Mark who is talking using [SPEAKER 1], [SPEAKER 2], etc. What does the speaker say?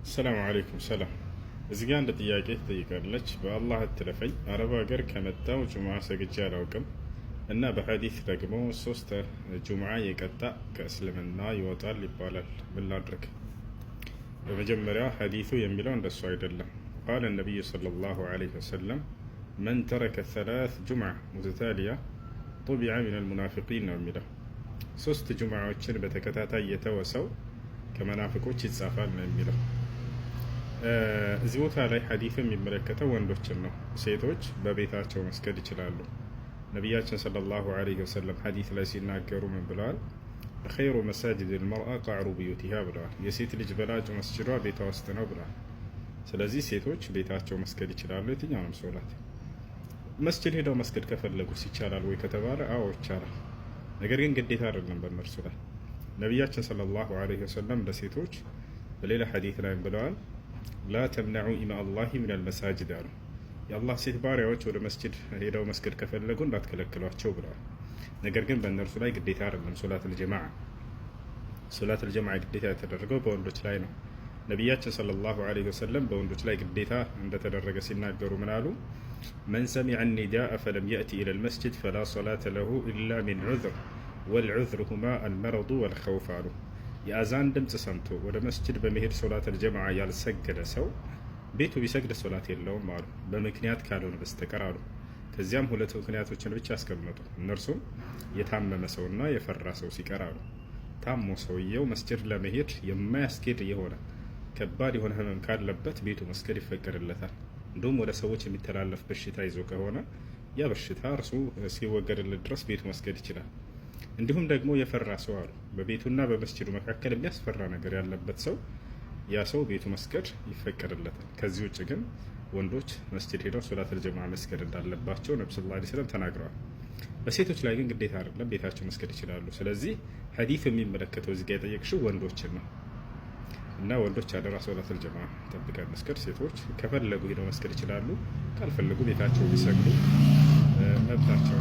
[SPEAKER 1] ሰላም አለይኩም ሰላም። እዚህ ጋር አንድ ጥያቄ ትጠይቃለች። በአላህ አትለፈኝ፣ አረብ ሀገር ከመጣው ጁምዓ ሰግጄ አላውቅም እና በሐዲስ ደግሞ 3 ጁምዓ የቀጣ ከእስልምና ይወጣል ይባላል። ምን ላድርግ? በመጀመሪያ ሐዲሱ የሚለው እንደሱ አይደለም። ቃለ ነቢዩ ሰለላሁ ዐለይሂ ወሰለም መን ተረከ 3 ጁምዓ ሙተታሊያ ጡቢዐ ሚነል ሙናፊቂን ነው የሚለው። 3 ጁምዓዎችን በተከታታይ የተወሰው ከመናፍቆች ይጻፋል ነው የሚለው። እዚህ ቦታ ላይ ሐዲሱ የሚመለከተው ወንዶችን ነው። ሴቶች በቤታቸው መስገድ ይችላሉ። ነቢያችን ሰለላሁ ዐለይሂ ወሰለም ሐዲስ ላይ ሲናገሩ ምን ብለዋል? ኸይሩ መሳጅድ ልመርአ ቃዕሩ ብዩቲሃ ብለዋል። የሴት ልጅ በላጩ መስጅዷ ቤቷ ውስጥ ነው ብለዋል። ስለዚህ ሴቶች ቤታቸው መስገድ ይችላሉ። የትኛውንም ሶላት መስጅድ ሄደው መስገድ ከፈለጉስ ይቻላል ወይ ከተባለ አዎ ይቻላል። ነገር ግን ግዴታ አይደለም በእነርሱ ላይ። ነቢያችን ሰለላሁ ዐለይሂ ወሰለም ለሴቶች በሌላ ሐዲስ ላይ ብለዋል ላ ተምነዑ ኢማ አላሂ ሚነል መሳጅድ አሉ። የአላህ ሴት ባሪያዎች ወደ መስጅድ ሄደው መስገድ ከፈለጉ እንዳትከለክሏቸው ብለዋል። ነገር ግን በእነርሱ ላይ ግዴታ አይደለም ሶላቱል ጀማዓ። ሶላቱል ጀማዓ ግዴታ የተደረገው በወንዶች ላይ ነው። ነቢያችን ሰለላሁ ዐለይሂ ወሰለም በወንዶች ላይ ግዴታ እንደተደረገ ሲናገሩ ምን አሉ? መን ሰሚዐ ኒዳአ ፈለም የእቲ ኢለል መስጅድ ፈላ ሶላተ ለሁ ኢላ ሚን ዑዝር ወልዑዝሩ ሁማ አልመረዱ ወልኸውፍ አሉ። የአዛን ድምፅ ሰምቶ ወደ መስጅድ በመሄድ ሶላተል ጀማዓ ያልሰገደ ሰው ቤቱ ቢሰግድ ሶላት የለውም አሉ፣ በምክንያት ካልሆነ በስተቀር አሉ። ከዚያም 2 ምክንያቶችን ብቻ አስቀመጡ። እነርሱም የታመመ ሰውና የፈራ ሰው ሲቀር አሉ። ታሞ ሰውየው መስጅድ ለመሄድ የማያስኬድ የሆነ ከባድ የሆነ ህመም ካለበት ቤቱ መስገድ ይፈቀድለታል። እንዲሁም ወደ ሰዎች የሚተላለፍ በሽታ ይዞ ከሆነ ያ በሽታ እርሱ ሲወገድለት ድረስ ቤቱ መስገድ ይችላል። እንዲሁም ደግሞ የፈራ ሰው አሉ፣ በቤቱና በመስጅዱ መካከል የሚያስፈራ ነገር ያለበት ሰው ያ ሰው ቤቱ መስገድ ይፈቀድለታል። ከዚህ ውጭ ግን ወንዶች መስጅድ ሄደው ሶላተል ጀማዓ መስገድ እንዳለባቸው ነብዩ ሰለላሁ ዐለይሂ ወሰለም ተናግረዋል። በሴቶች ላይ ግን ግዴታ አይደለም፣ ቤታቸው መስገድ ይችላሉ። ስለዚህ ሐዲስ የሚመለከተው እዚህ ጋር የጠየቅሽው ወንዶችን ነው እና ወንዶች አደራ ሶላተል ጀማዓ ጠብቀን መስገድ፣ ሴቶች ከፈለጉ ሄደው መስገድ ይችላሉ፣ ካልፈለጉ ቤታቸው ቢሰግዱ መብታቸው።